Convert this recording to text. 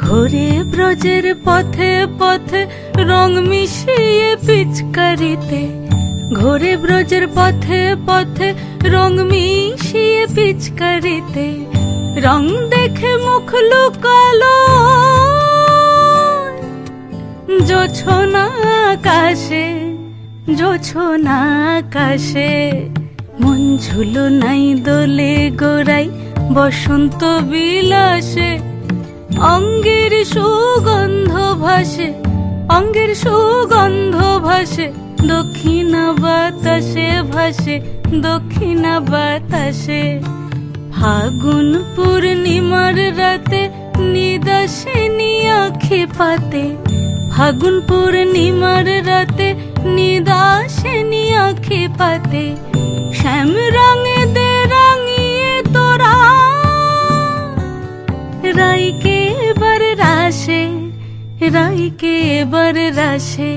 ঘোরে ব্রজের পথে পথে রং মিশিয়ে পিচকারিতে, ঘোরে ব্রজের পথে পথে রং মিশিয়ে পিচকারিতে, রং দেখে মুখ লুকালো জোছনা আকাশে, জোছনা আকাশে। মন ঝুলো নাই দোলে গোড়াই বসন্ত বিলাসে, অঙ্গের সুগন্ধ ভাসে, অঙ্গের সুগন্ধ ভাসে, দক্ষিণা বাতাসে ভাসে, দক্ষিণা বাতাসে। ফাগুন পূর্ণিমার রাতে নিদাসিনী আঁখি পাতে, ফাগুন পূর্ণিমার রাতে নিদাসিনী আঁখি পাতে। শ্যাম রঙে দে রাঙিয়ে তোরা রাইকে এবার রাশে, রাইকে এবার রাশে।